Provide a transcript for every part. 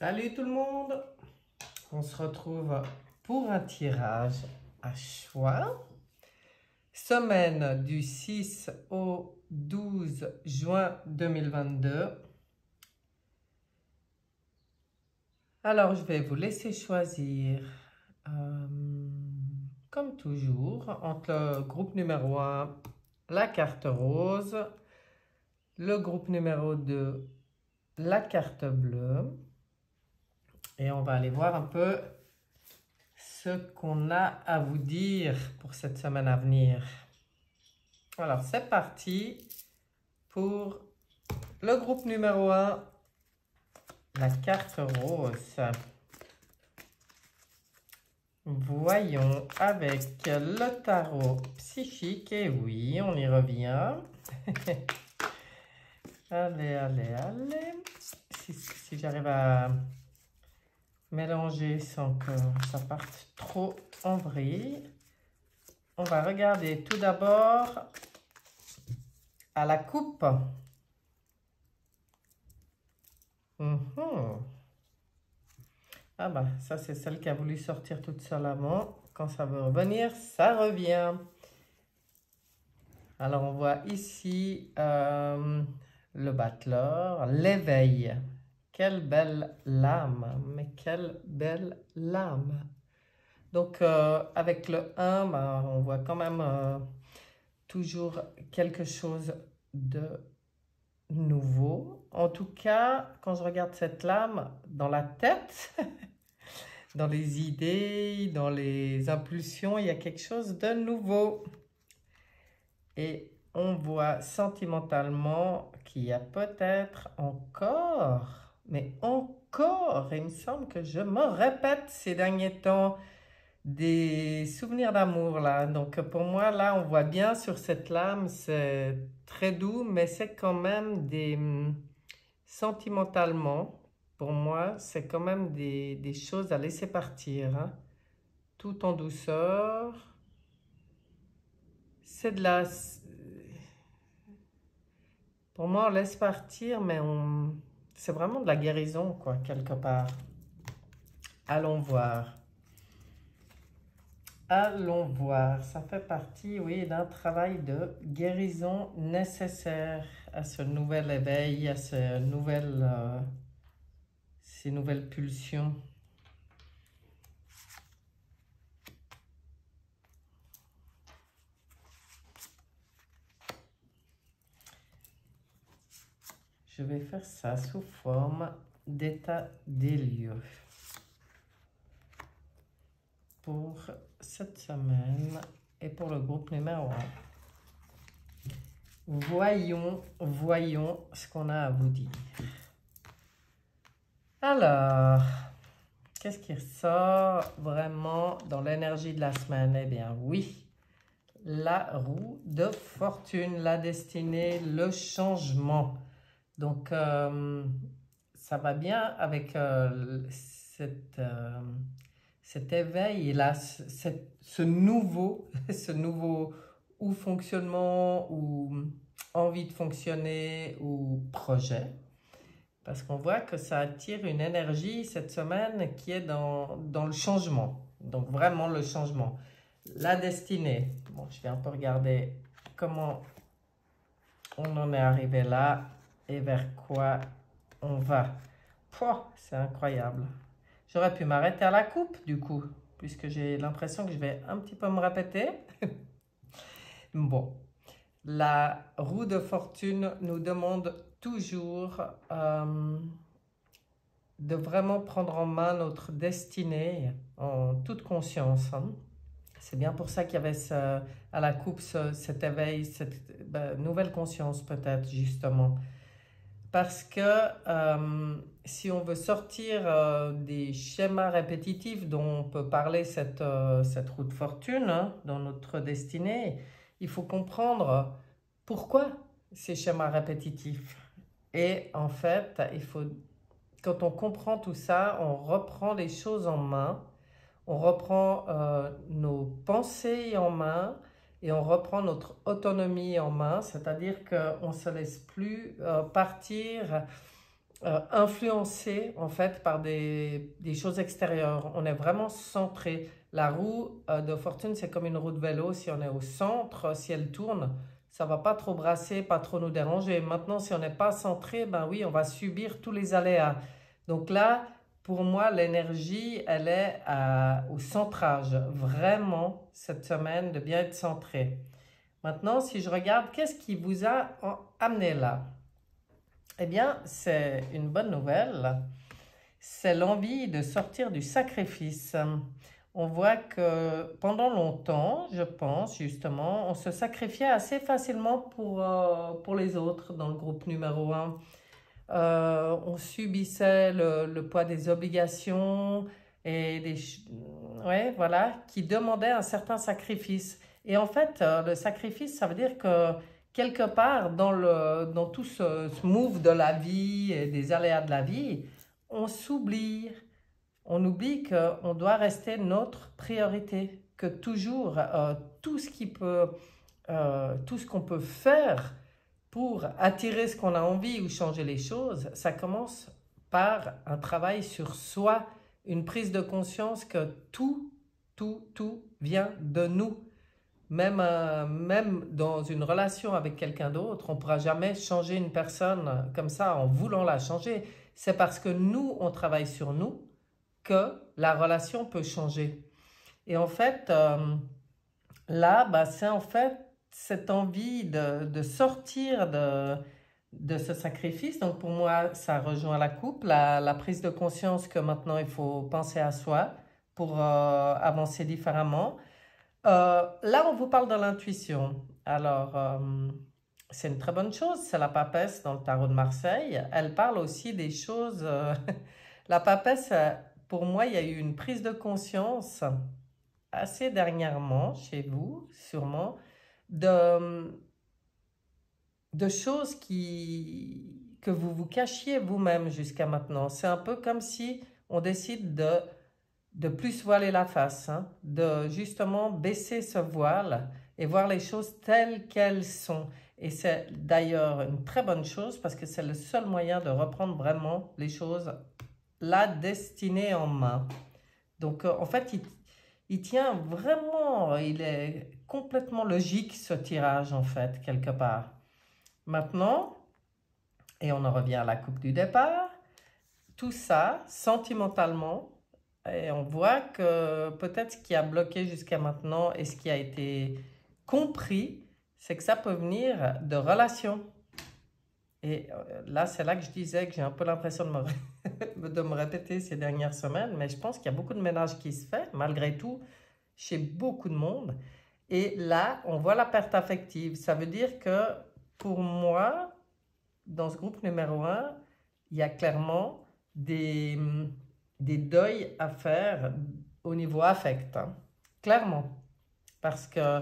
Salut tout le monde! On se retrouve pour un tirage à choix. Semaine du 6 au 12 juin 2022. Alors, je vais vous laisser choisir, comme toujours, entre le groupe numéro 1, la carte rose, le groupe numéro 2, la carte bleue. Et on va aller voir un peu ce qu'on a à vous dire pour cette semaine à venir. Alors, c'est parti pour le groupe numéro 1, la carte rose. Voyons avec le tarot psychique. Et oui, on y revient. Allez, allez, allez. Si j'arrive à mélanger sans que ça parte trop en vrille. On va regarder tout d'abord à la coupe. Ah bah, ça c'est celle qui a voulu sortir toute seule avant. Quand ça veut revenir, ça revient. Alors on voit ici le battleur, l'éveil. Quelle belle lame, mais quelle belle lame. Donc avec le 1, bah, on voit quand même toujours quelque chose de nouveau. En tout cas, quand je regarde cette lame dans la tête, dans les idées, dans les impulsions, il y a quelque chose de nouveau. Et on voit sentimentalement qu'il y a peut-être encore, mais encore, il me semble que je me répète ces derniers temps, des souvenirs d'amour là. Donc pour moi, là, on voit bien sur cette lame, c'est très doux, mais c'est quand même des... sentimentalement, pour moi, c'est quand même des choses à laisser partir, hein. Tout en douceur. C'est de la... Pour moi, on laisse partir, mais c'est vraiment de la guérison, quoi, quelque part. Allons voir. Allons voir. Ça fait partie, oui, d'un travail de guérison nécessaire à ce nouvel éveil, à ces nouvelles pulsions. Je vais faire ça sous forme d'état des lieux pour cette semaine et pour le groupe numéro 1. Voyons ce qu'on a à vous dire. Alors, qu'est-ce qui ressort vraiment dans l'énergie de la semaine? Eh bien, oui, la roue de fortune, la destinée, le changement. Donc, ça va bien avec cet éveil là, ce nouveau ou fonctionnement ou envie de fonctionner ou projet. Parce qu'on voit que ça attire une énergie cette semaine qui est dans le changement. Donc vraiment le changement. La destinée. Bon, je vais un peu regarder comment on en est arrivé là. Et vers quoi on va. C'est incroyable. J'aurais pu m'arrêter à la coupe du coup, puisque j'ai l'impression que je vais un petit peu me répéter. Bon, la roue de fortune nous demande toujours de vraiment prendre en main notre destinée en toute conscience, hein. C'est bien pour ça qu'il y avait à la coupe cet éveil, cette nouvelle conscience peut-être justement. Parce que si on veut sortir des schémas répétitifs dont on peut parler cette roue de fortune, hein, dans notre destinée, il faut comprendre pourquoi ces schémas répétitifs. Et en fait, quand on comprend tout ça, on reprend les choses en main, on reprend nos pensées en main, et on reprend notre autonomie en main, c'est-à-dire qu'on ne se laisse plus partir influencé en fait par des choses extérieures. On est vraiment centré. La roue de fortune, c'est comme une roue de vélo. Si on est au centre, si elle tourne, ça va pas trop brasser, pas trop nous déranger. Maintenant, si on n'est pas centré, ben oui, on va subir tous les aléas. Donc là, pour moi, l'énergie, elle est au centrage. Vraiment, cette semaine, de bien être centré. Maintenant, si je regarde, qu'est-ce qui vous a amené là? Eh bien, c'est une bonne nouvelle. C'est l'envie de sortir du sacrifice. On voit que pendant longtemps, je pense justement, on se sacrifiait assez facilement pour les autres dans le groupe numéro un. On subissait le poids des obligations et ouais, voilà, qui demandaient un certain sacrifice. Et en fait, le sacrifice, ça veut dire que quelque part dans tout ce move de la vie et des aléas de la vie, on s'oublie. On oublie qu'on doit rester notre priorité, que toujours tout ce tout ce qu'on peut faire pour attirer ce qu'on a envie ou changer les choses, ça commence par un travail sur soi, une prise de conscience que tout vient de nous. Même dans une relation avec quelqu'un d'autre, on ne pourra jamais changer une personne comme ça en voulant la changer. C'est parce que nous, on travaille sur nous que la relation peut changer. Et en fait, là, bah, c'est en fait cette envie de sortir de ce sacrifice. Donc pour moi, ça rejoint la coupe, la prise de conscience que maintenant il faut penser à soi pour avancer différemment. Là, on vous parle de l'intuition. Alors, c'est une très bonne chose. C'est la papesse dans le tarot de Marseille. Elle parle aussi des choses. La papesse, pour moi, il y a eu une prise de conscience assez dernièrement chez vous, sûrement, de choses que vous vous cachiez vous-même jusqu'à maintenant. C'est un peu comme si on décide de plus voiler la face, hein, de justement baisser ce voile et voir les choses telles qu'elles sont. Et c'est d'ailleurs une très bonne chose parce que c'est le seul moyen de reprendre vraiment les choses, la destinée en main. Donc en fait, il tient vraiment, il est complètement logique ce tirage en fait, quelque part. Maintenant, et on en revient à la coupe du départ, tout ça, sentimentalement, et on voit que peut-être ce qui a bloqué jusqu'à maintenant et ce qui a été compris, c'est que ça peut venir de relations. Et là, c'est là que je disais que j'ai un peu l'impression de me répéter ces dernières semaines, mais je pense qu'il y a beaucoup de ménage qui se fait, malgré tout, chez beaucoup de monde. Et là, on voit la perte affective. Ça veut dire que pour moi, dans ce groupe numéro un, il y a clairement des deuils à faire au niveau affect, hein. Clairement. Parce que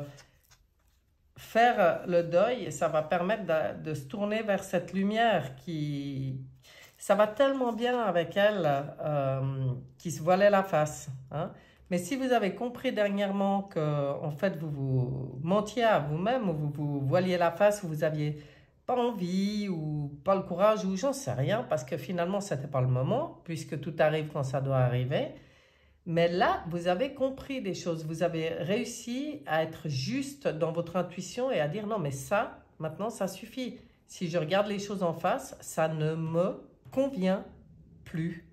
faire le deuil, ça va permettre de se tourner vers cette lumière ça va tellement bien avec elle, qui se voilait la face, hein. Mais si vous avez compris dernièrement que, en fait, vous vous mentiez à vous-même, ou vous vous voiliez la face, ou vous aviez pas envie, ou pas le courage, ou j'en sais rien, parce que finalement, c'était pas le moment, puisque tout arrive quand ça doit arriver. Mais là, vous avez compris des choses, vous avez réussi à être juste dans votre intuition et à dire non, mais ça, maintenant, ça suffit. Si je regarde les choses en face, ça ne me convient plus.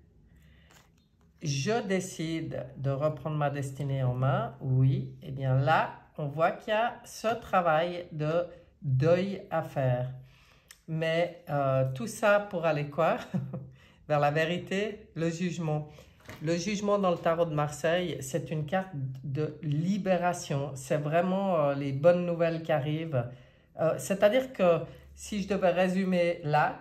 Je décide de reprendre ma destinée en main, oui, et bien là, on voit qu'il y a ce travail de deuil à faire. Mais tout ça pour aller quoi? Vers la vérité, le jugement. Le jugement dans le tarot de Marseille, c'est une carte de libération. C'est vraiment les bonnes nouvelles qui arrivent. C'est-à-dire que si je devais résumer là,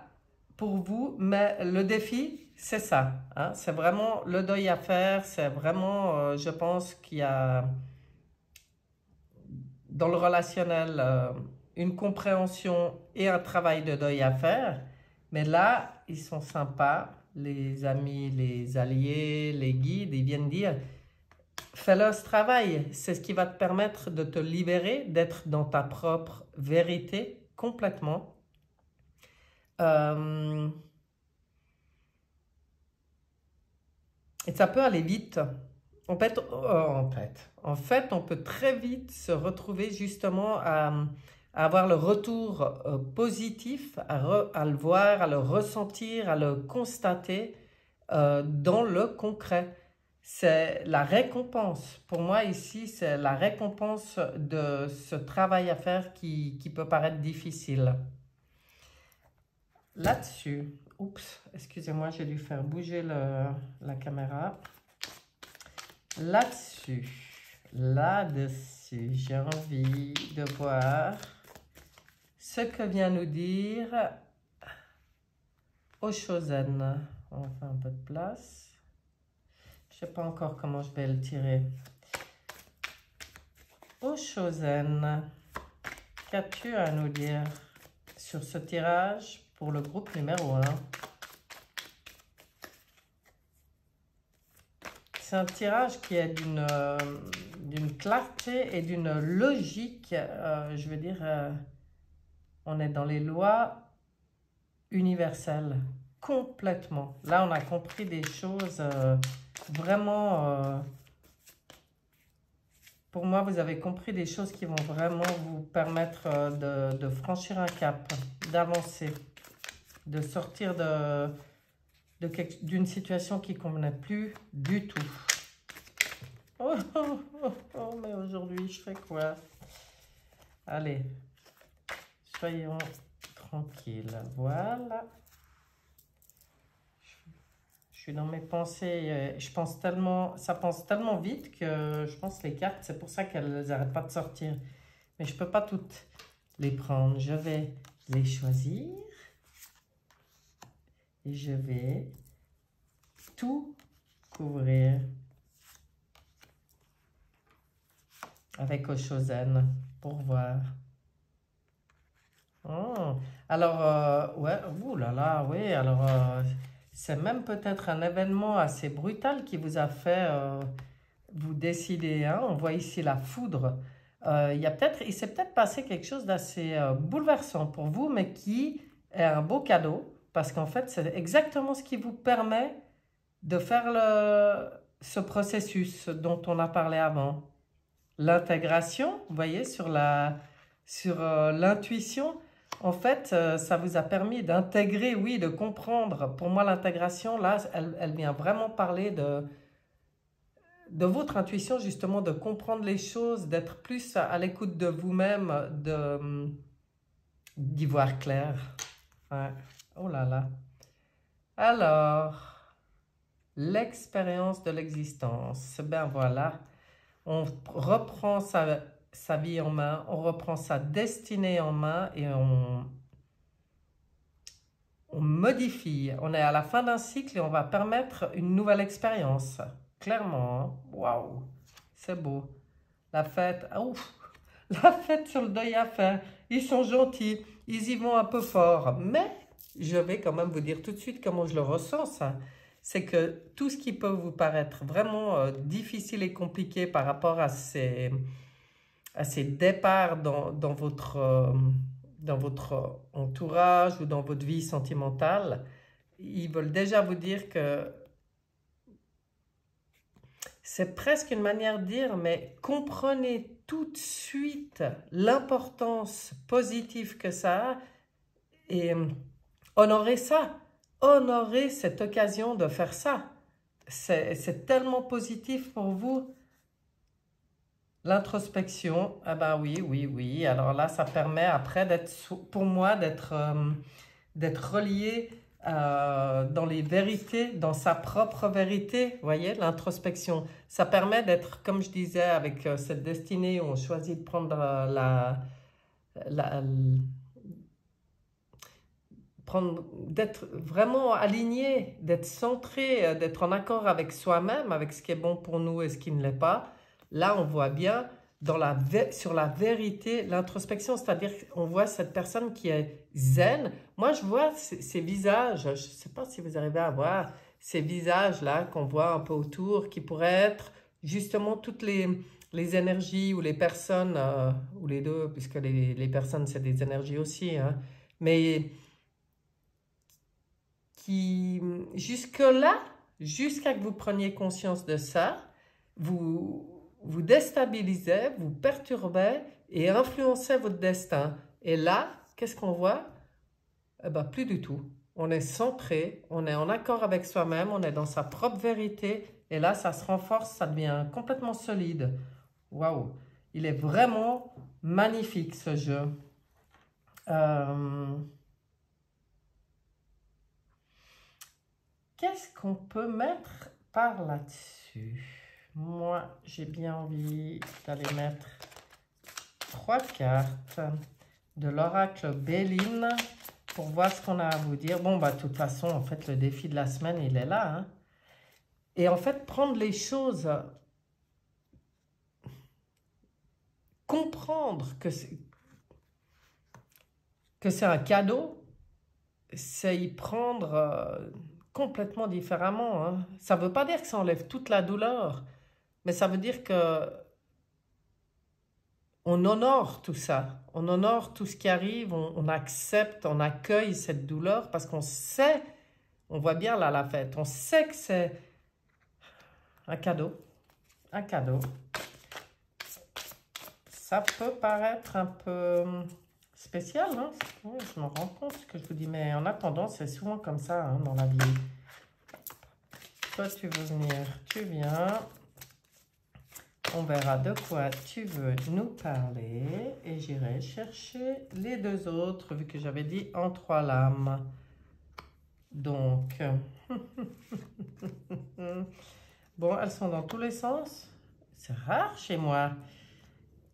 pour vous, mais le défi, c'est ça, hein. C'est vraiment le deuil à faire. C'est vraiment, je pense qu'il y a dans le relationnel une compréhension et un travail de deuil à faire. Mais là, ils sont sympas. Les amis, les alliés, les guides, ils viennent dire fais-le ce travail, c'est ce qui va te permettre de te libérer, d'être dans ta propre vérité complètement. Et ça peut aller vite. En fait, on peut très vite se retrouver justement à avoir le retour positif, à le voir, à le ressentir, à le constater dans le concret. C'est la récompense. Pour moi, ici, c'est la récompense de ce travail à faire qui peut paraître difficile. Là-dessus, oups, excusez-moi, j'ai dû faire bouger la caméra. Là-dessus, j'ai envie de voir ce que vient nous dire Oshozen. On va faire un peu de place. Je ne sais pas encore comment je vais le tirer. Oshozen, qu'as-tu à nous dire sur ce tirage pour le groupe numéro 1? C'est un tirage qui est d'une clarté et d'une logique. Je veux dire, on est dans les lois universelles, complètement. Là, on a compris des choses vraiment... pour moi, vous avez compris des choses qui vont vraiment vous permettre de franchir un cap, d'avancer, de sortir d'une situation qui ne convenait plus du tout. Oh, oh, oh, oh, mais aujourd'hui, je fais quoi? Allez, soyons tranquilles. Voilà. Je suis dans mes pensées. Je pense tellement, ça pense tellement vite que je pense que les cartes, c'est pour ça qu'elles n'arrêtent pas de sortir. Mais je ne peux pas toutes les prendre. Je vais les choisir. Et je vais tout couvrir avec Oshozen pour voir. Oh, alors, ouais, ouh là là, oui, alors, c'est même peut-être un événement assez brutal qui vous a fait vous décider. Hein? On voit ici la foudre. Il s'est peut-être passé quelque chose d'assez bouleversant pour vous, mais qui est un beau cadeau. Parce qu'en fait, c'est exactement ce qui vous permet de faire ce processus dont on a parlé avant. L'intégration, vous voyez, sur l'intuition, en fait, ça vous a permis d'intégrer, oui, de comprendre. Pour moi, l'intégration, là, elle vient vraiment parler de votre intuition, justement, de comprendre les choses, d'être plus à l'écoute de vous-même, d'y voir clair. Ouais. Oh là là. Alors, l'expérience de l'existence. Ben voilà, on reprend sa vie en main, on reprend sa destinée en main et on modifie. On est à la fin d'un cycle et on va permettre une nouvelle expérience. Clairement, waouh, c'est beau. La fête, ouf, la fête sur le deuil à faire. Ils sont gentils, ils y vont un peu fort, mais je vais quand même vous dire tout de suite comment je le ressens, ça. C'est que tout ce qui peut vous paraître vraiment difficile et compliqué par rapport à ces départs dans votre entourage ou dans votre vie sentimentale, ils veulent déjà vous dire que c'est presque une manière de dire, mais comprenez tout de suite l'importance positive que ça a et honorez ça. Honorez cette occasion de faire ça. C'est tellement positif pour vous. L'introspection, ah ben oui, oui, oui. Alors là, ça permet après pour moi, d'être relié dans les vérités, dans sa propre vérité. Vous voyez, l'introspection. Ça permet d'être, comme je disais, avec cette destinée où on choisit de prendre d'être vraiment aligné, d'être centré, d'être en accord avec soi-même, avec ce qui est bon pour nous et ce qui ne l'est pas. Là, on voit bien sur la vérité, l'introspection, c'est-à-dire qu'on voit cette personne qui est zen. Moi, je vois ces visages, je ne sais pas si vous arrivez à voir ces visages-là qu'on voit un peu autour, qui pourraient être justement toutes les énergies ou les personnes, ou les deux, puisque les personnes, c'est des énergies aussi, hein, mais qui, jusque-là, jusqu'à que vous preniez conscience de ça, vous déstabilisez, vous perturbez et influencez votre destin. Et là, qu'est-ce qu'on voit? Eh ben, plus du tout. On est centré, on est en accord avec soi-même, on est dans sa propre vérité. Et là, ça se renforce, ça devient complètement solide. Waouh! Il est vraiment magnifique ce jeu. Qu'est-ce qu'on peut mettre par là-dessus? Moi, j'ai bien envie d'aller mettre 3 cartes de l'oracle Béline pour voir ce qu'on a à vous dire. Bon, bah, de toute façon, en fait, le défi de la semaine, il est là. Hein. Et en fait, prendre les choses, comprendre que c'est un cadeau, c'est y prendre complètement différemment. Hein. Ça ne veut pas dire que ça enlève toute la douleur, mais ça veut dire que on honore tout ça, on honore tout ce qui arrive, on accepte, on accueille cette douleur parce qu'on sait, on voit bien là la fête, on sait que c'est un cadeau, un cadeau. Ça peut paraître un peu spécial, hein? Oui, je me rends compte ce que je vous dis, mais en attendant, c'est souvent comme ça hein, dans la vie. Toi, tu veux venir, tu viens. On verra de quoi tu veux nous parler et j'irai chercher les 2 autres vu que j'avais dit en 3 lames. Donc, bon, elles sont dans tous les sens. C'est rare chez moi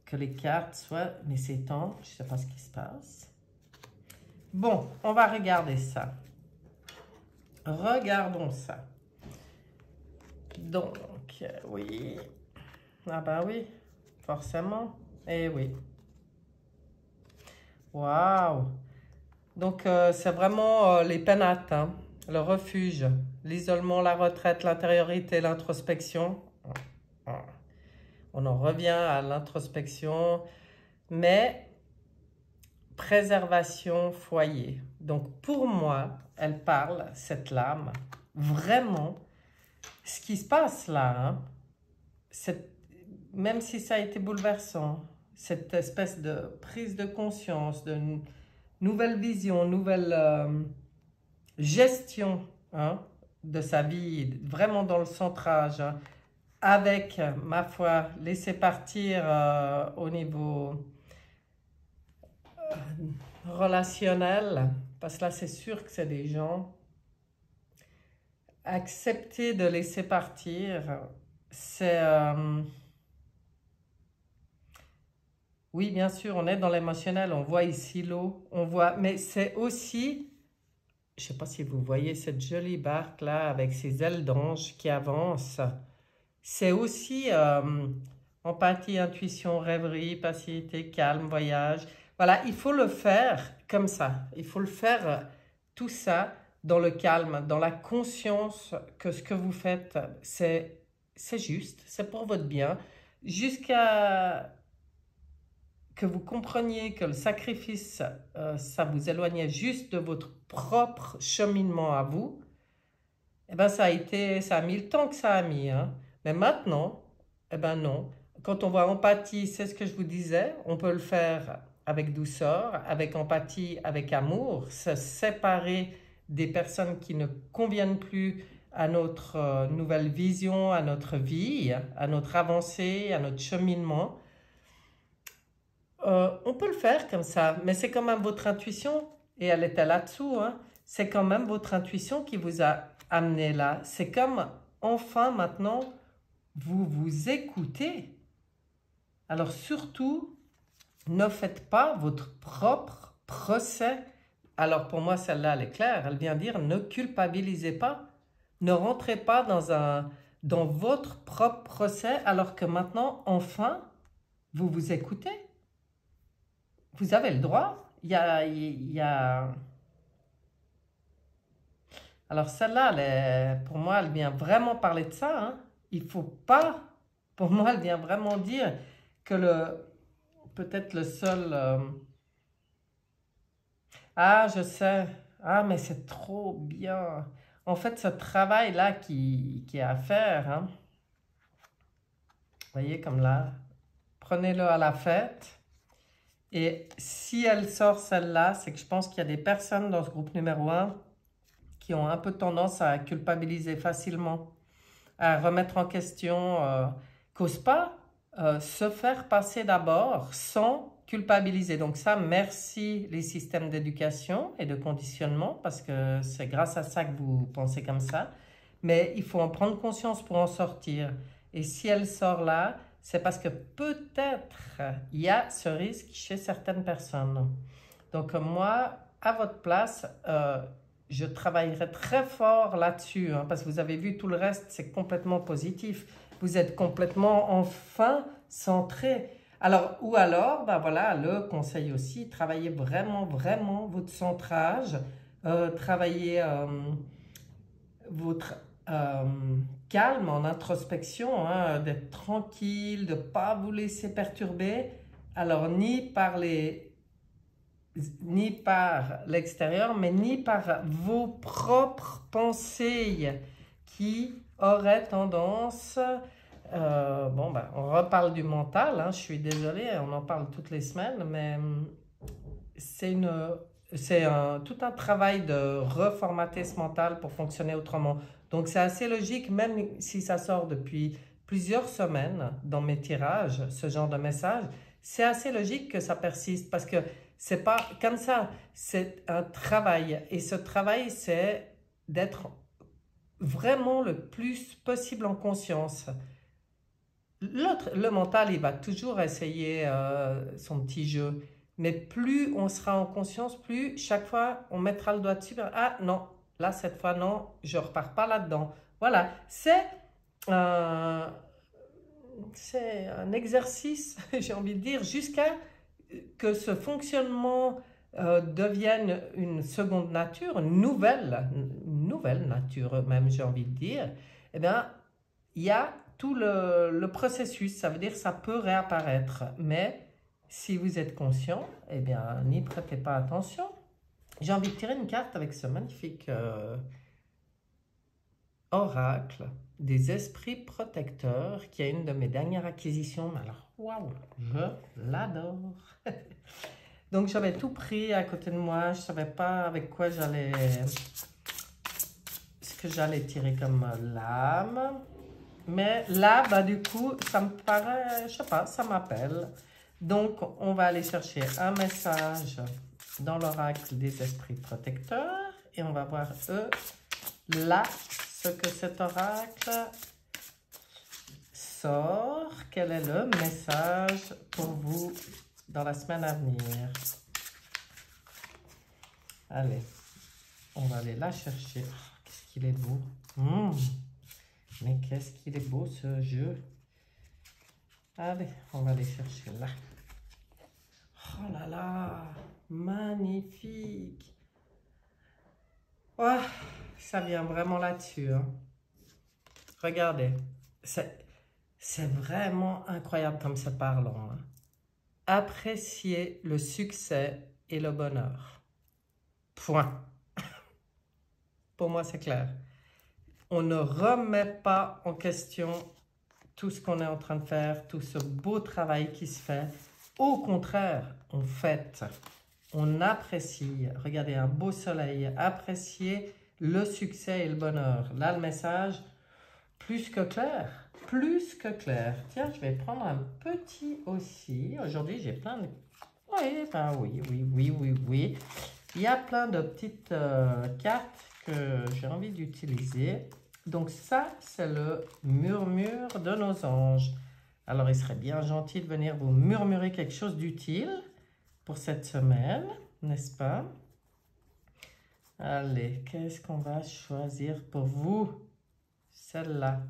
que les cartes soient, mais c'est temps, je ne sais pas ce qui se passe. Bon, on va regarder ça. Regardons ça. Donc, oui. Ah ben oui, forcément. Eh oui. Waouh! Donc, c'est vraiment les pénates, hein, le refuge, l'isolement, la retraite, l'intériorité, l'introspection. On en revient à l'introspection, mais préservation, foyer. Donc, pour moi, elle parle, cette lame, vraiment, ce qui se passe là, hein, même si ça a été bouleversant, cette espèce de prise de conscience, de nouvelle vision, nouvelle gestion hein, de sa vie, vraiment dans le centrage, hein, avec, ma foi, laisser partir au niveau relationnel, parce que là c'est sûr que c'est des gens, accepter de laisser partir, c'est... oui, bien sûr, on est dans l'émotionnel, on voit ici l'eau, on voit, mais c'est aussi, je ne sais pas si vous voyez cette jolie barque là avec ses ailes d'ange qui avancent, c'est aussi empathie, intuition, rêverie, passivité, calme, voyage. Voilà, il faut le faire comme ça, il faut le faire tout ça dans le calme, dans la conscience que ce que vous faites, c'est juste, c'est pour votre bien, jusqu'à que vous compreniez que le sacrifice, ça vous éloignait juste de votre propre cheminement à vous, eh ben ça a mis le temps que ça a mis. Hein. Mais maintenant, eh ben non. Quand on voit empathie, c'est ce que je vous disais, on peut le faire avec douceur, avec empathie, avec amour, se séparer des personnes qui ne conviennent plus à notre nouvelle vision, à notre vie, à notre avancée, à notre cheminement. On peut le faire comme ça, mais c'est quand même votre intuition, et elle était là-dessous, hein, c'est quand même votre intuition qui vous a amené là. C'est comme, enfin, maintenant, vous vous écoutez. Alors surtout, ne faites pas votre propre procès. Alors pour moi, celle-là, elle est claire, elle vient dire, ne culpabilisez pas, ne rentrez pas dans votre propre procès, alors que maintenant, enfin, vous vous écoutez. Vous avez le droit. Il y a... Alors celle-là, pour moi, elle vient vraiment parler de ça. Hein. Il ne faut pas... Pour moi, elle vient vraiment dire que peut-être le seul... Ah, je sais. Ah, mais c'est trop bien. en fait, ce travail-là qui est à faire, hein, vous voyez comme là, prenez-le à la fête. Et si elle sort celle-là, c'est que je pense qu'il y a des personnes dans ce groupe numéro 1 qui ont un peu tendance à culpabiliser facilement, à remettre en question, qu'osent pas se faire passer d'abord sans culpabiliser. Donc ça, merci les systèmes d'éducation et de conditionnement, parce que c'est grâce à ça que vous pensez comme ça. Mais il faut en prendre conscience pour en sortir. Et si elle sort là, c'est parce que peut-être il y a ce risque chez certaines personnes. Donc moi, à votre place, je travaillerai très fort là-dessus, hein, parce que vous avez vu tout le reste, c'est complètement positif. Vous êtes complètement enfin centré. Alors, ou alors, ben voilà, le conseil aussi, travaillez vraiment, vraiment votre centrage, travaillez votre calme en introspection, hein, d'être tranquille, de ne pas vous laisser perturber. Alors, ni par l'extérieur, mais ni par vos propres pensées qui auraient tendance... bon, ben, on reparle du mental, hein, je suis désolée, on en parle toutes les semaines, mais c'est tout un travail de reformater ce mental pour fonctionner autrement. Donc c'est assez logique, même si ça sort depuis plusieurs semaines dans mes tirages, ce genre de message, c'est assez logique que ça persiste, parce que c'est pas comme ça, c'est un travail. Et ce travail, c'est d'être vraiment le plus possible en conscience. Le mental, il va toujours essayer son petit jeu. Mais plus on sera en conscience, plus chaque fois on mettra le doigt dessus. Ah non, là cette fois non, je repars pas là-dedans. Voilà, c'est un exercice, j'ai envie de dire, jusqu'à que ce fonctionnement devienne une seconde nature, une nouvelle nature même, j'ai envie de dire. Eh bien, il y a tout le processus, ça veut dire que ça peut réapparaître, mais si vous êtes conscient, eh bien, n'y prêtez pas attention. J'ai envie de tirer une carte avec ce magnifique oracle des esprits protecteurs, qui est une de mes dernières acquisitions. Mais alors, waouh, je l'adore. Donc, j'avais tout pris à côté de moi, je ne savais pas avec quoi ce que j'allais tirer comme lame. Mais là, bah, du coup, ça me paraît, je sais pas, ça m'appelle. Donc, on va aller chercher un message dans l'oracle des esprits protecteurs. Et on va voir, là, ce que cet oracle sort. Quel est le message pour vous dans la semaine à venir? Allez, on va aller la chercher. Oh, qu'est-ce qu'il est beau. Mais qu'est-ce qu'il est beau ce jeu. Allez, on va aller chercher là. Oh là là, magnifique. Oh, ça vient vraiment là-dessus. Hein. Regardez, c'est vraiment incroyable comme c'est parlant. Hein. Apprécier le succès et le bonheur. Point. Pour moi, c'est clair. On ne remet pas en question tout ce qu'on est en train de faire, tout ce beau travail qui se fait. Au contraire, on fête, on apprécie. Regardez, un beau soleil, apprécier le succès et le bonheur. Là, le message, plus que clair, plus que clair. Tiens, je vais prendre un petit aussi. Aujourd'hui, j'ai plein de... Oui, ben oui. Il y a plein de petites cartes que j'ai envie d'utiliser. Donc ça, c'est le murmure de nos anges. Alors, il serait bien gentil de venir vous murmurer quelque chose d'utile pour cette semaine, n'est-ce pas? Allez, qu'est-ce qu'on va choisir pour vous? Celle-là.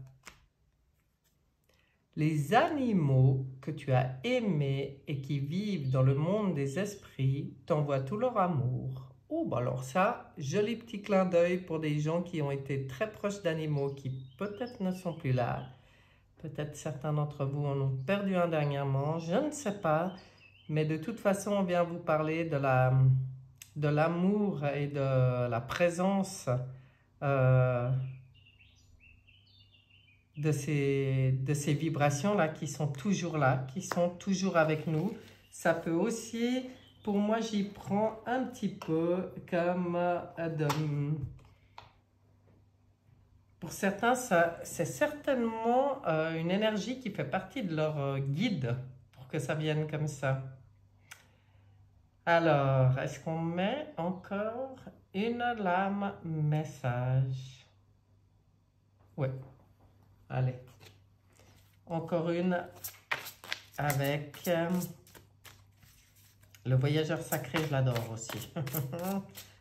Les animaux que tu as aimés et qui vivent dans le monde des esprits t'envoient tout leur amour. Oh, bah alors ça, joli petit clin d'œil pour des gens qui ont été très proches d'animaux qui peut-être ne sont plus là. Peut-être certains d'entre vous en ont perdu un dernièrement, je ne sais pas. Mais de toute façon, on vient vous parler de l'amour et de la présence euh, de ces vibrations-là qui sont toujours là, qui sont toujours avec nous. Ça peut aussi, pour moi, j'y prends un petit peu comme pour certains, c'est certainement une énergie qui fait partie de leur guide pour que ça vienne comme ça. Alors, est-ce qu'on met encore une lame message? Oui. Allez. Encore une avec le voyageur sacré, je l'adore aussi.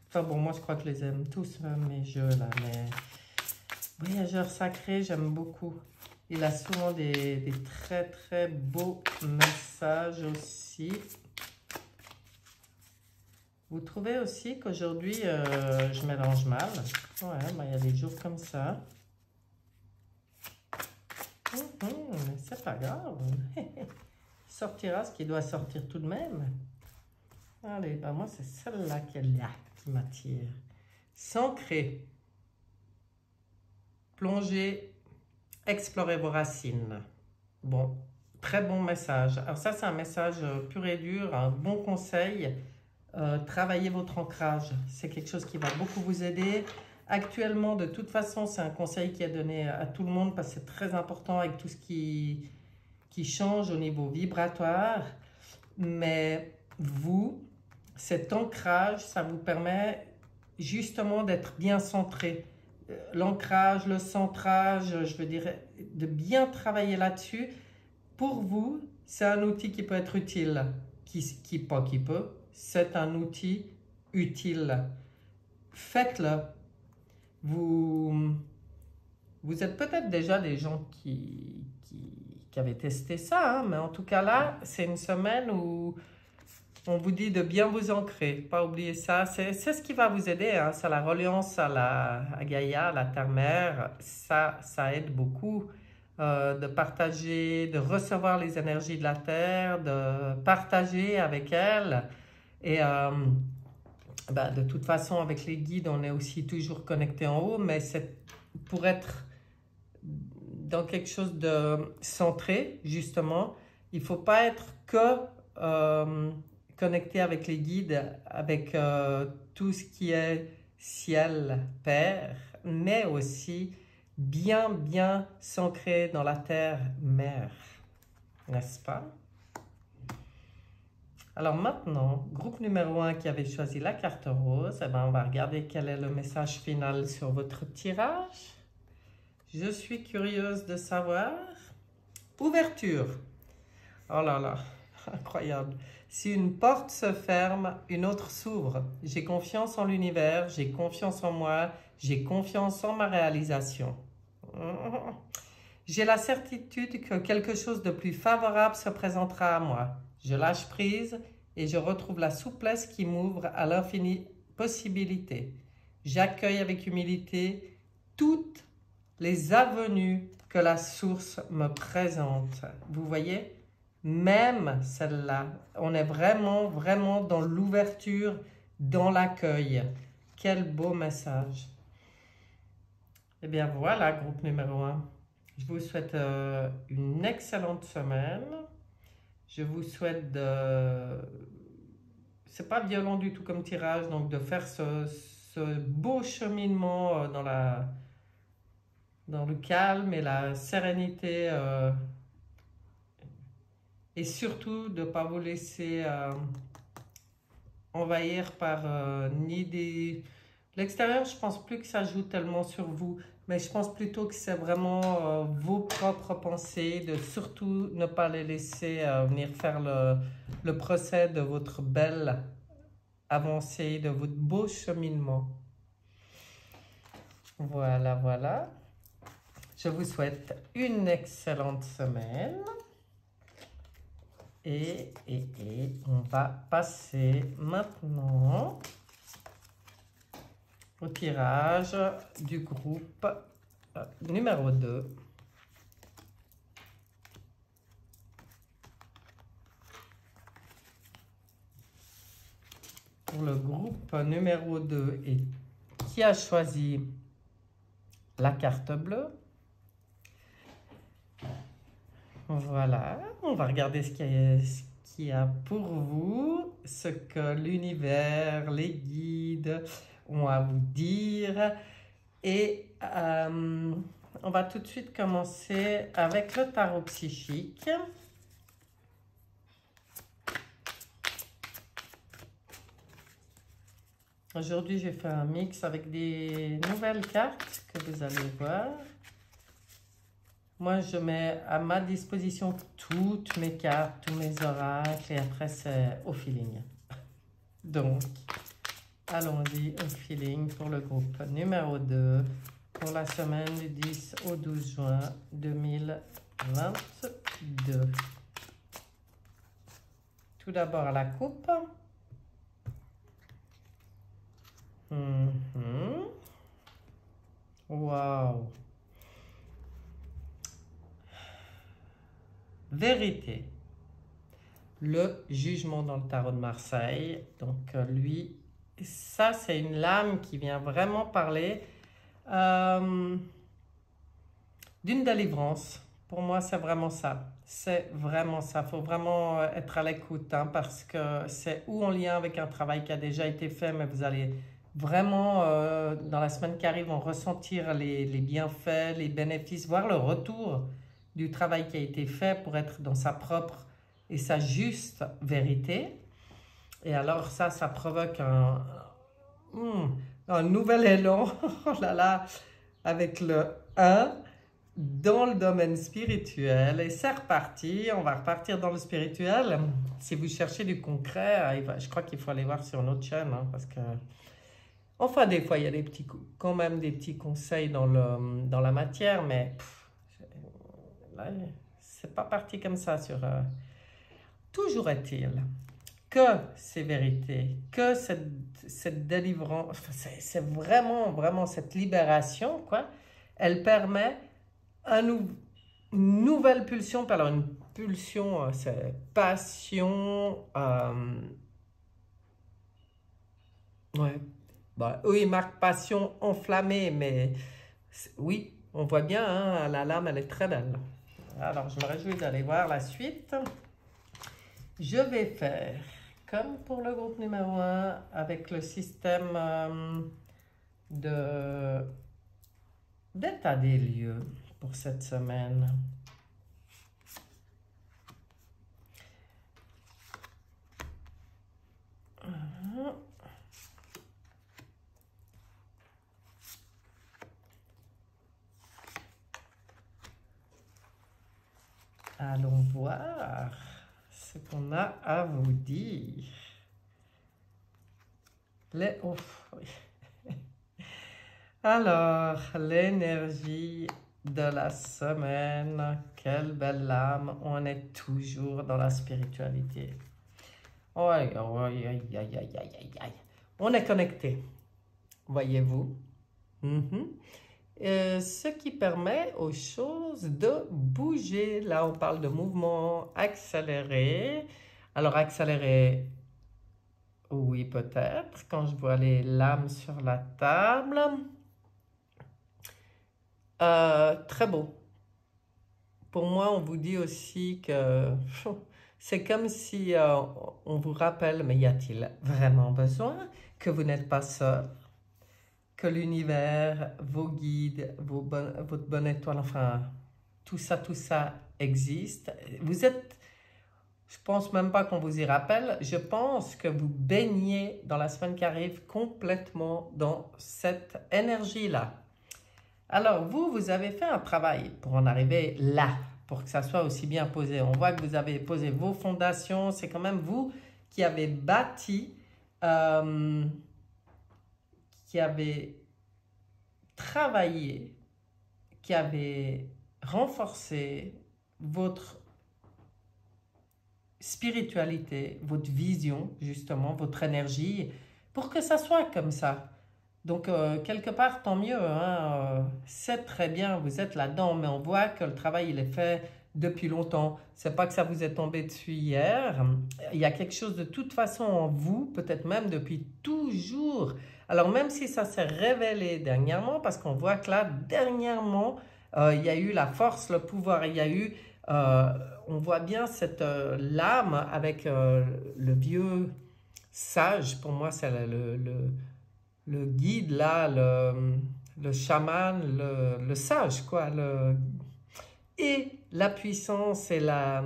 Enfin bon, moi je crois que je les aime tous, mes jeux là, mais voyageur sacré, j'aime beaucoup. Il a souvent des très très beaux messages aussi. Vous trouvez aussi qu'aujourd'hui, je mélange mal. Ouais, il y a des jours comme ça. C'est pas grave. Il sortira ce qui doit sortir tout de même. Allez, moi, c'est celle-là qui m'attire. S'ancrer. Plonger. Explorer vos racines. Bon, très bon message. Alors ça, c'est un message pur et dur, un bon conseil. Travaillez votre ancrage. C'est quelque chose qui va beaucoup vous aider. Actuellement, de toute façon, c'est un conseil qui est donné à tout le monde parce que c'est très important avec tout ce qui change au niveau vibratoire. Mais vous, cet ancrage, ça vous permet justement d'être bien centré. L'ancrage, le centrage, je veux dire, de bien travailler là-dessus. Pour vous, c'est un outil qui peut être utile. C'est un outil utile. Faites-le. Vous êtes peut-être déjà des gens qui avaient testé ça, hein, mais en tout cas là, c'est une semaine où on vous dit de bien vous ancrer. Pas oublier ça. C'est ce qui va vous aider. Hein. C'est la reliance à Gaïa, à la Terre-Mère. Ça aide beaucoup. De partager, de recevoir les énergies de la Terre, de partager avec elle. Et de toute façon, avec les guides, on est aussi toujours connecté en haut, mais c'est pour être dans quelque chose de centré, justement, il ne faut pas être que connecté avec les guides, avec tout ce qui est ciel, Père, mais aussi bien s'ancrer dans la terre, Mère, n'est-ce pas? Alors maintenant, groupe numéro 1 qui avait choisi la carte rose, on va regarder quel est le message final sur votre tirage. Je suis curieuse de savoir. Ouverture. Oh là là, incroyable. Si une porte se ferme, une autre s'ouvre. J'ai confiance en l'univers, j'ai confiance en moi, j'ai confiance en ma réalisation. J'ai la certitude que quelque chose de plus favorable se présentera à moi. Je lâche prise et je retrouve la souplesse qui m'ouvre à l'infinie possibilité. J'accueille avec humilité toutes les avenues que la source me présente. Vous voyez, même celle-là, on est vraiment dans l'ouverture, dans l'accueil. Quel beau message. Eh bien voilà, groupe numéro 1. Je vous souhaite une excellente semaine. Je vous souhaite de... C'est pas violent du tout comme tirage, donc de faire ce beau cheminement dans le calme et la sérénité. Et surtout de ne pas vous laisser envahir par ni des... L'extérieur, je pense plus que ça joue tellement sur vous. Mais je pense plutôt que c'est vraiment vos propres pensées, de surtout ne pas les laisser venir faire le procès de votre belle avancée, de votre beau cheminement. Voilà. Je vous souhaite une excellente semaine. Et on va passer maintenant au tirage du groupe numéro 2. Pour le groupe numéro 2, et qui a choisi la carte bleue. Voilà, on va regarder ce qu'il y a pour vous, ce que l'univers, les guides ont à vous dire. Et on va tout de suite commencer avec le tarot psychique. Aujourd'hui, j'ai fait un mix avec des nouvelles cartes que vous allez voir. Moi, je mets à ma disposition toutes mes cartes, tous mes oracles et après, c'est au feeling. Donc, allons-y au feeling pour le groupe numéro 2 pour la semaine du 10 au 12 juin 2022. Tout d'abord, la coupe. Waouh! Vérité. Le jugement dans le tarot de Marseille. Donc, lui, ça, c'est une lame qui vient vraiment parler d'une délivrance. Pour moi, c'est vraiment ça. C'est vraiment ça. Il faut vraiment être à l'écoute hein, parce que c'est ou en lien avec un travail qui a déjà été fait, mais vous allez vraiment, dans la semaine qui arrive, en ressentir les bienfaits, les bénéfices, voir le retour du travail qui a été fait pour être dans sa propre et sa juste vérité. Et alors ça provoque un nouvel élan, oh là là, avec le 1 dans le domaine spirituel. Et c'est reparti, on va repartir dans le spirituel. Si vous cherchez du concret, je crois qu'il faut aller voir sur notre chaîne, hein, parce que... Enfin, des fois, il y a quand même des petits conseils dans la matière, mais là, c'est pas parti comme ça sur... Toujours est-il que ces vérités, que cette délivrance, c'est vraiment, vraiment cette libération, quoi, elle permet une nouvelle pulsion, alors une pulsion, c'est passion, ouais, bah, eux ils marquent passion enflammée, mais oui, on voit bien, hein, la lame elle est très belle. Alors je me réjouis d'aller voir la suite. Je vais faire comme pour le groupe numéro 1 avec le système d'état des lieux pour cette semaine. Allons voir ce qu'on a à vous dire. Alors, l'énergie de la semaine, quelle belle lame, on est toujours dans la spiritualité. On est connecté, voyez-vous. Ce qui permet aux choses de bouger. Là, on parle de mouvement accéléré. Alors, accéléré, oui, peut-être, quand je vois les lames sur la table. Très beau. Pour moi, on vous dit aussi que c'est comme si on vous rappelle, mais y a-t-il vraiment besoin que vous n'êtes pas seul? Que l'univers, vos guides, votre bonne étoile, enfin, tout ça existe. Vous êtes, je pense même pas qu'on vous y rappelle, je pense que vous baignez dans la semaine qui arrive complètement dans cette énergie-là. Alors, vous avez fait un travail pour en arriver là, pour que ça soit aussi bien posé. On voit que vous avez posé vos fondations, c'est quand même vous qui avez bâti... qui avait travaillé, qui avait renforcé votre spiritualité, votre vision, justement, votre énergie, pour que ça soit comme ça. Donc, quelque part, tant mieux, hein, c'est très bien, vous êtes là-dedans, mais on voit que le travail, il est fait depuis longtemps. C'est pas que ça vous est tombé dessus hier. Il y a quelque chose de toute façon en vous, peut-être même depuis toujours. Alors même si ça s'est révélé dernièrement, parce qu'on voit que là, dernièrement, il y a eu la force, le pouvoir, il y a eu, on voit bien cette lame avec le vieux sage, pour moi c'est le guide là, le chaman, le sage quoi, et la puissance et la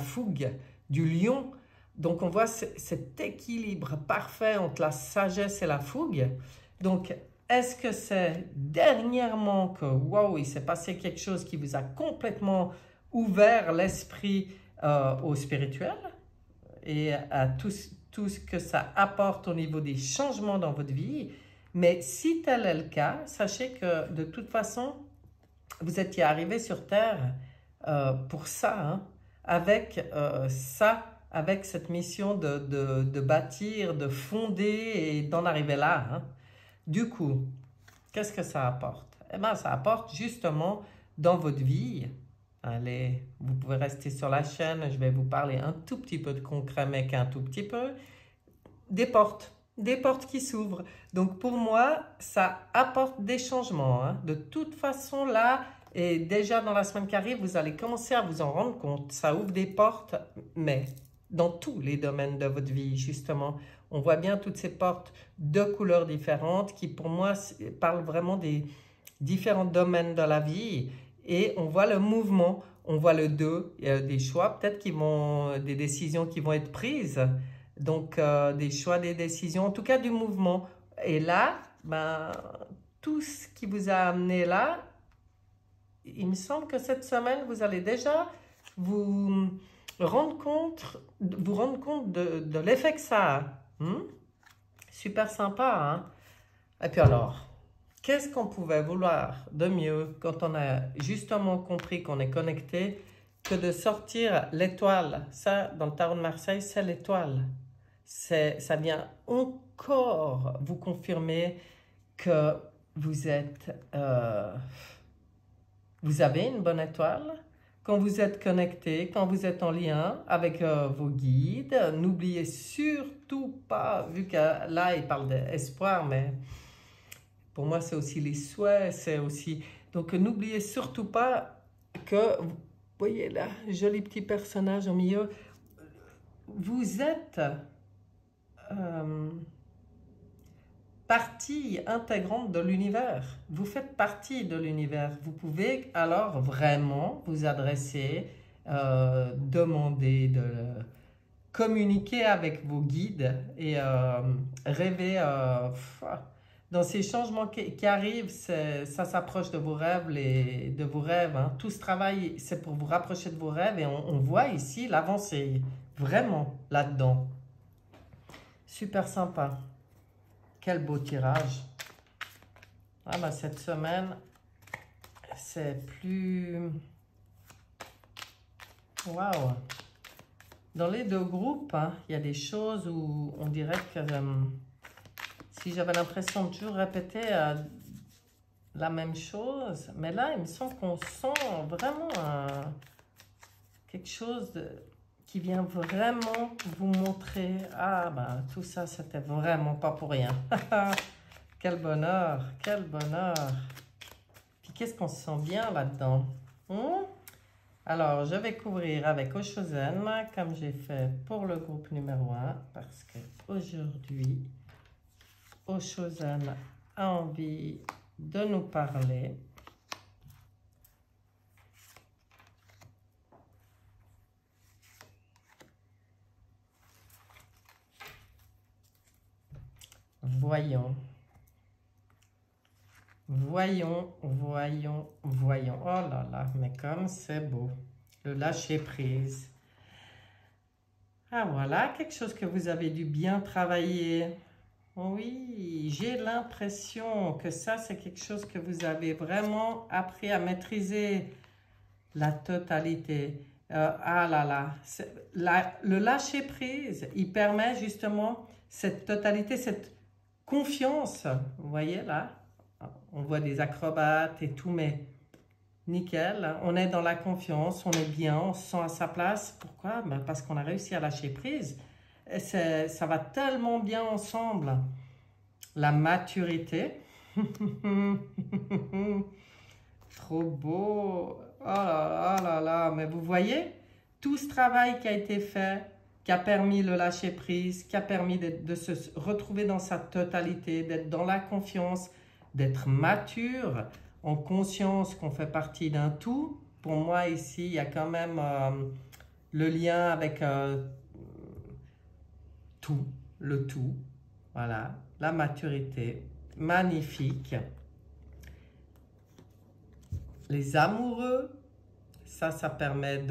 fougue du lion. Donc on voit cet équilibre parfait entre la sagesse et la fougue. Donc est-ce que c'est dernièrement que, wow, il s'est passé quelque chose qui vous a complètement ouvert l'esprit au spirituel et à tout ce que ça apporte au niveau des changements dans votre vie? Mais si tel est le cas, sachez que de toute façon, vous étiez arrivé sur Terre pour ça, hein, avec avec cette mission de bâtir, de fonder et d'en arriver là. Hein. Du coup, qu'est-ce que ça apporte? Eh bien, ça apporte justement dans votre vie. Allez, vous pouvez rester sur la chaîne, je vais vous parler un tout petit peu de concret, mais qu'un tout petit peu. Des portes qui s'ouvrent. Donc pour moi, ça apporte des changements. Hein. De toute façon, là, et déjà dans la semaine qui arrive, vous allez commencer à vous en rendre compte. Ça ouvre des portes, mais dans tous les domaines de votre vie, justement. On voit bien toutes ces portes de couleurs différentes qui, pour moi, parlent vraiment des différents domaines de la vie. Et on voit le mouvement, on voit le deux, il y a des choix, peut-être des décisions qui vont être prises. Donc, des choix, des décisions, en tout cas du mouvement. Et là, ben, tout ce qui vous a amené là, il me semble que cette semaine, vous allez déjà vous rendre compte de l'effet que ça a. Super sympa, hein? Et puis alors, qu'est-ce qu'on pouvait vouloir de mieux quand on a justement compris qu'on est connecté que de sortir l'étoile? Ça, dans le tarot de Marseille, c'est l'étoile. Ça vient encore vous confirmer que vous avez une bonne étoile. Quand vous êtes connecté, quand vous êtes en lien avec vos guides, n'oubliez surtout pas, vu que là, il parle d'espoir, mais pour moi, c'est aussi les souhaits, c'est aussi... Donc, n'oubliez surtout pas que, vous voyez là, joli petit personnage au milieu, vous êtes partie intégrante de l'univers. Vous faites partie de l'univers. Vous pouvez alors vraiment vous adresser, demander, communiquer avec vos guides et rêver dans ces changements qui arrivent. Ça s'approche de vos rêves, de vos rêves. Hein. Tout ce travail, c'est pour vous rapprocher de vos rêves et on voit ici l'avancée vraiment là-dedans. Super sympa. Quel beau tirage. Ah ben cette semaine, c'est plus... Waouh. Dans les deux groupes, hein, il y a des choses où on dirait que si j'avais l'impression de toujours répéter la même chose, mais là, il me semble qu'on sent vraiment quelque chose qui vient vraiment vous montrer, ah ben tout ça c'était vraiment pas pour rien. Quel bonheur, quel bonheur. Puis qu'est-ce qu'on se sent bien là-dedans. Alors je vais couvrir avec Oshozen comme j'ai fait pour le groupe numéro 1 parce que aujourd'hui Oshozen a envie de nous parler. Voyons. Voyons, voyons, voyons. Oh là là, mais comme c'est beau. Le lâcher prise. Ah voilà, quelque chose que vous avez dû bien travailler. Oui, j'ai l'impression que ça, c'est quelque chose que vous avez vraiment appris à maîtriser. La totalité. Ah là là. Le lâcher prise, il permet justement cette totalité, cette confiance. Vous voyez là, on voit des acrobates et tout, mais nickel. On est dans la confiance, on est bien, on se sent à sa place. Pourquoi? Ben parce qu'on a réussi à lâcher prise. Et ça va tellement bien ensemble. La maturité. Trop beau. Oh là là là là. Mais vous voyez, tout ce travail qui a été fait, qui a permis le lâcher prise, qui a permis de se retrouver dans sa totalité, d'être dans la confiance, d'être mature, en conscience qu'on fait partie d'un tout. Pour moi, ici, il y a quand même le lien avec tout, le tout. Voilà, la maturité, magnifique. Les amoureux, ça permet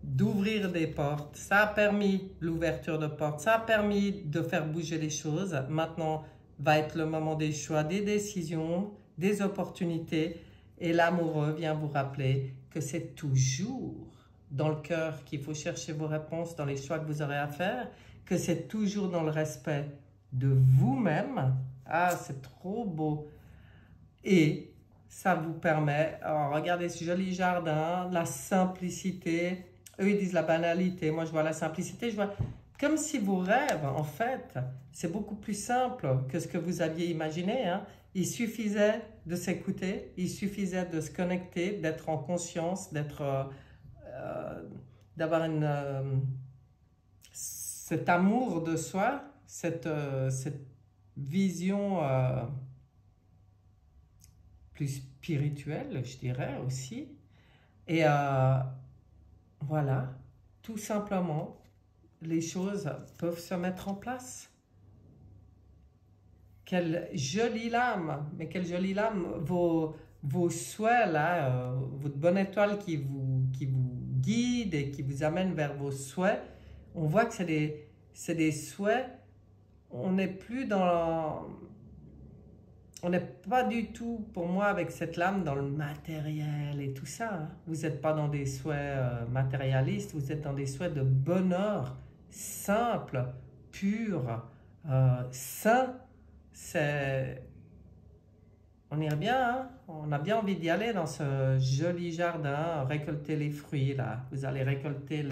d'ouvrir des portes. Ça a permis l'ouverture de portes. Ça a permis de faire bouger les choses. Maintenant, va être le moment des choix, des décisions, des opportunités. Et l'amoureux vient vous rappeler que c'est toujours dans le cœur qu'il faut chercher vos réponses dans les choix que vous aurez à faire, que c'est toujours dans le respect de vous-même. Ah, c'est trop beau. Et ça vous permet, alors regardez ce joli jardin, la simplicité. Eux, ils disent la banalité. Moi, je vois la simplicité. Je vois comme si vos rêves, en fait, c'est beaucoup plus simple que ce que vous aviez imaginé. Hein. Il suffisait de s'écouter, il suffisait de se connecter, d'être en conscience, d'avoir cet amour de soi, cette vision plus spirituelle, je dirais aussi. Et voilà, tout simplement, les choses peuvent se mettre en place. Quelle jolie lame, mais quelle jolie lame, vos souhaits là, votre bonne étoile qui vous guide et qui vous amène vers vos souhaits, on voit que c'est des souhaits, on n'est plus dans... On n'est pas du tout, pour moi, avec cette lame, dans le matériel et tout ça. Hein. Vous n'êtes pas dans des souhaits matérialistes, vous êtes dans des souhaits de bonheur, simple, pur, sain. On irait bien, hein? On a bien envie d'y aller dans ce joli jardin, récolter les fruits, là. Vous allez récolter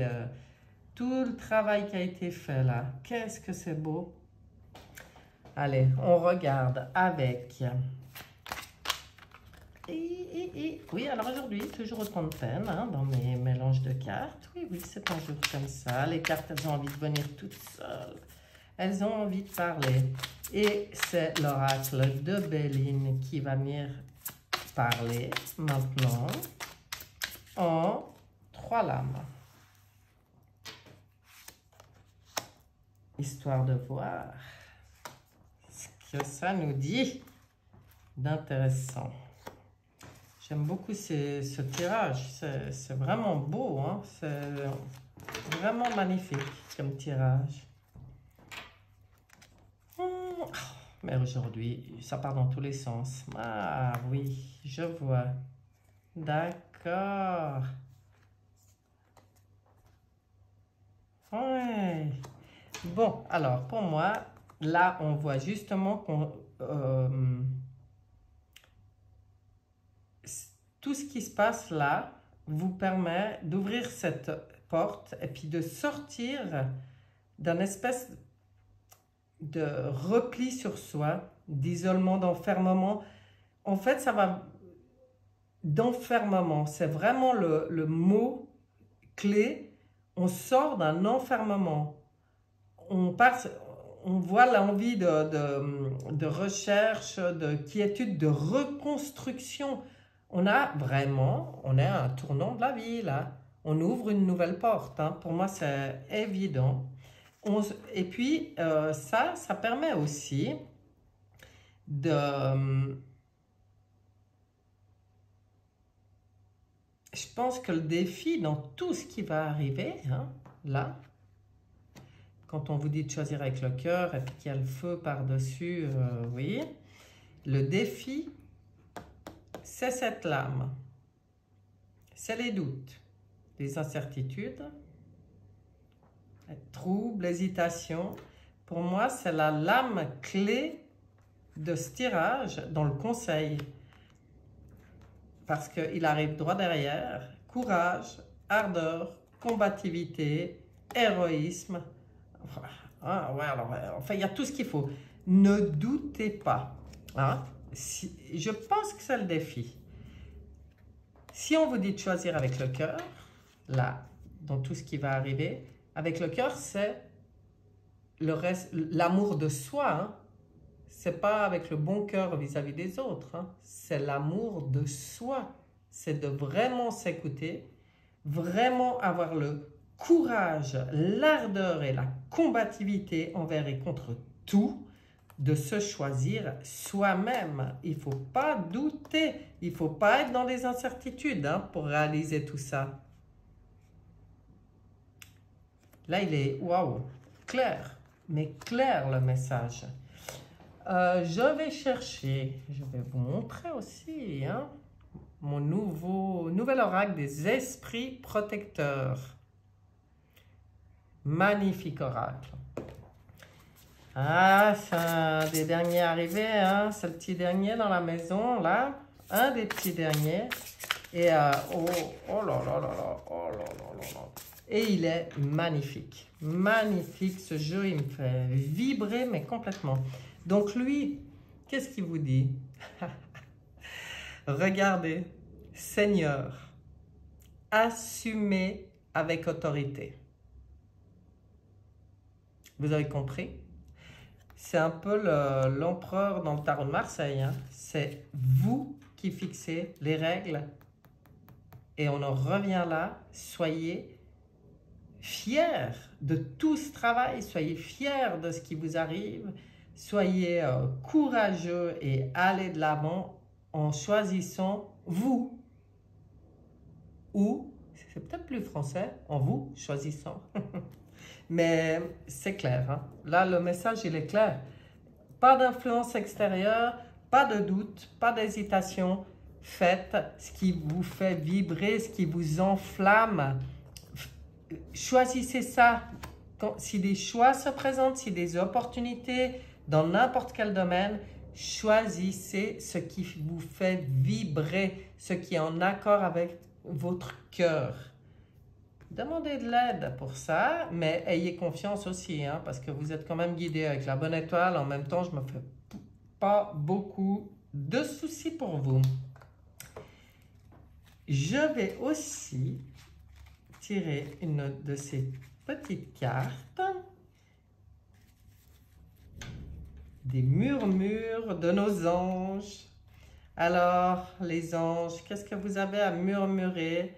tout le travail qui a été fait, là. Qu'est-ce que c'est beau! Allez, on regarde avec... Oui, alors aujourd'hui, toujours autant de peine hein, dans mes mélanges de cartes. Oui, c'est un jour comme ça. Les cartes, elles ont envie de venir toutes seules. Elles ont envie de parler. Et c'est l'oracle de Béline qui va venir parler maintenant en 3 lames. Histoire de voir que ça nous dit d'intéressant. J'aime beaucoup ce tirage, c'est vraiment beau, hein? C'est vraiment magnifique comme tirage. Mais aujourd'hui, ça part dans tous les sens. Ah oui, je vois. D'accord. Ouais. Bon, alors pour moi, là, on voit justement qu'on... tout ce qui se passe là vous permet d'ouvrir cette porte et puis de sortir d'un espèce de repli sur soi, d'isolement, d'enfermement. En fait, ça va... D'enfermement, c'est vraiment le mot clé. On sort d'un enfermement. On voit l'envie de recherche, de quiétude, de reconstruction. On est à un tournant de la vie, là. On ouvre une nouvelle porte. Hein. Pour moi, c'est évident. Et puis, ça permet aussi de... Je pense que le défi dans tout ce qui va arriver, hein, là, quand on vous dit de choisir avec le cœur et puis qu'il y a le feu par-dessus, oui, le défi, c'est cette lame. C'est les doutes, les incertitudes, les troubles, l'hésitation. Pour moi, c'est la lame clé de ce tirage dans le conseil. parce qu'il arrive droit derrière. Courage, ardeur, combativité, héroïsme. Ah, ouais, alors, enfin, il y a tout ce qu'il faut. Ne doutez pas. Hein? Je pense que c'est le défi. Si on vous dit de choisir avec le cœur, là, dans tout ce qui va arriver, avec le cœur, c'est le reste, l'amour de soi. Hein? C'est pas avec le bon cœur vis-à-vis des autres. Hein? C'est l'amour de soi. C'est de vraiment s'écouter, vraiment avoir le courage, l'ardeur et la combativité envers et contre tout, de se choisir soi-même. Il ne faut pas douter, il ne faut pas être dans les incertitudes hein, pour réaliser tout ça. Là, il est, waouh, clair, mais clair le message. Je vais chercher, je vais vous montrer aussi, hein, mon nouvel oracle des esprits protecteurs. Magnifique oracle. Ah, c'est un des derniers arrivés, hein, c'est le petit dernier dans la maison, là. Un des petits derniers. Et, oh là là là là, oh là là là là. Et il est magnifique. Magnifique, ce jeu, il me fait vibrer, mais complètement. Donc lui, qu'est-ce qu'il vous dit? Regardez, Seigneur, assumez avec autorité. Vous avez compris? C'est un peu l'empereur dans le tarot de Marseille. Hein? C'est vous qui fixez les règles. Et on en revient là. Soyez fiers de tout ce travail. Soyez fiers de ce qui vous arrive. Soyez courageux et allez de l'avant en choisissant vous. Ou, c'est peut-être plus français, en vous choisissant. Mais c'est clair. Hein? Là, le message, il est clair. Pas d'influence extérieure, pas de doute, pas d'hésitation. Faites ce qui vous fait vibrer, ce qui vous enflamme. Choisissez ça. Si des choix se présentent, si des opportunités dans n'importe quel domaine, choisissez ce qui vous fait vibrer, ce qui est en accord avec votre cœur. Demandez de l'aide pour ça, mais ayez confiance aussi, hein, parce que vous êtes quand même guidé avec la bonne étoile. En même temps, je ne me fais pas beaucoup de soucis pour vous. Je vais aussi tirer une de ces petites cartes. Des murmures de nos anges. Alors, les anges, qu'est-ce que vous avez à murmurer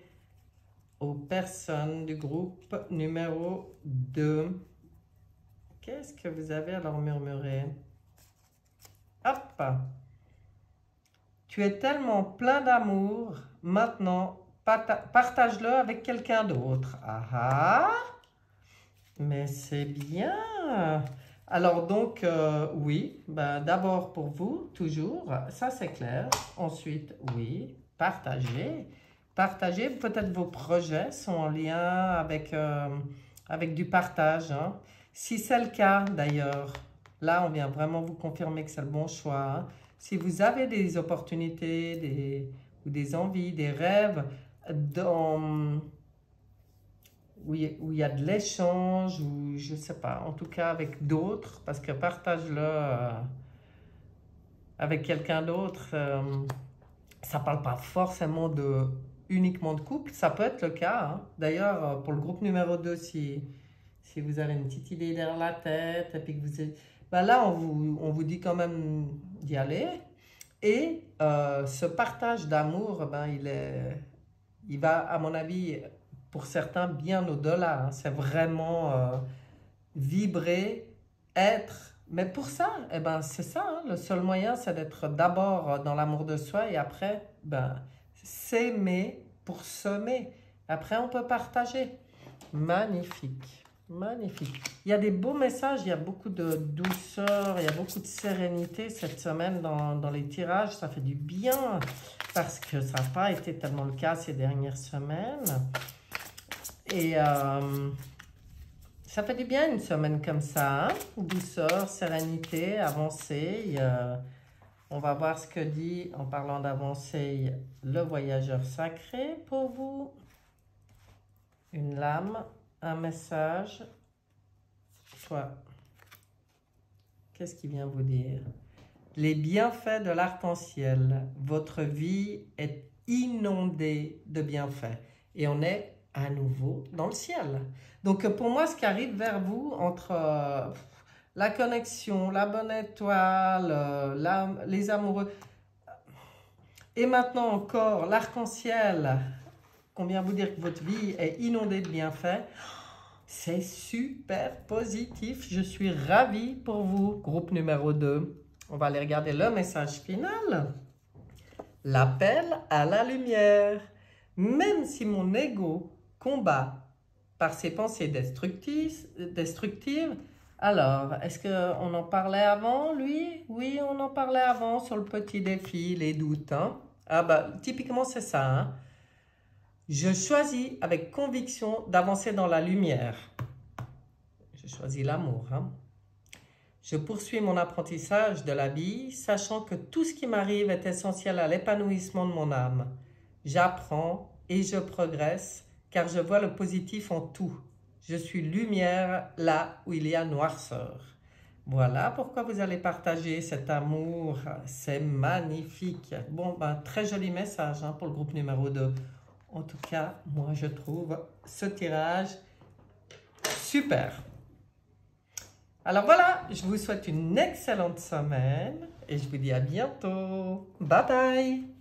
aux personnes du groupe numéro 2? Qu'est-ce que vous avez à leur murmurer? Hop! Tu es tellement plein d'amour, maintenant partage-le avec quelqu'un d'autre. Ah ah! Mais c'est bien! Alors donc, oui, ben, d'abord pour vous, toujours, ça c'est clair. Ensuite, oui, partagez. Partagez, peut-être vos projets sont en lien avec, avec du partage. Hein. Si c'est le cas, d'ailleurs, là, on vient vraiment vous confirmer que c'est le bon choix. Hein. Si vous avez des opportunités, ou des envies, des rêves, où il y a de l'échange, ou je ne sais pas, en tout cas avec d'autres, parce que partage-le avec quelqu'un d'autre, ça ne parle pas forcément uniquement de couple, ça peut être le cas. Hein. D'ailleurs, pour le groupe numéro 2, si vous avez une petite idée derrière la tête, et puis que vous êtes... Ben là, on vous dit quand même d'y aller. Et ce partage d'amour, ben, il va, à mon avis, pour certains, bien au-delà. Hein. C'est vraiment vibrer, être. Mais pour ça, eh ben, c'est ça. Hein. Le seul moyen, c'est d'être d'abord dans l'amour de soi et après, ben, s'aimer pour semer. Après, on peut partager. Magnifique. Magnifique. Il y a des beaux messages, il y a beaucoup de douceur, il y a beaucoup de sérénité cette semaine dans les tirages. Ça fait du bien parce que ça n'a pas été tellement le cas ces dernières semaines. Et ça fait du bien une semaine comme ça. Hein? Douceur, sérénité, avancée. On va voir ce que dit, en parlant d'avancée, le voyageur sacré pour vous. Une lame, un message. Soit, qu'est-ce qu'il vient vous dire? Les bienfaits de l'arc-en-ciel. Votre vie est inondée de bienfaits. Et on est à nouveau dans le ciel. Donc pour moi, ce qui arrive vers vous, entre la connexion, la bonne étoile, les amoureux, et maintenant encore l'arc-en-ciel, qu'on vient vous dire que votre vie est inondée de bienfaits, c'est super positif. Je suis ravie pour vous. Groupe numéro 2. On va aller regarder le message final. L'appel à la lumière. Même si mon ego combat par ses pensées destructives, alors, est-ce qu'on en parlait avant, lui? Oui, on en parlait avant sur le petit défi, les doutes. Hein? Ah bah, typiquement, c'est ça. Hein? Je choisis avec conviction d'avancer dans la lumière. Je choisis l'amour. Hein? Je poursuis mon apprentissage de la vie, sachant que tout ce qui m'arrive est essentiel à l'épanouissement de mon âme. J'apprends et je progresse, car je vois le positif en tout. Je suis lumière là où il y a noirceur. Voilà pourquoi vous allez partager cet amour. C'est magnifique. Bon, ben, très joli message hein, pour le groupe numéro 2. En tout cas, moi, je trouve ce tirage super. Alors voilà, je vous souhaite une excellente semaine et je vous dis à bientôt. Bye bye!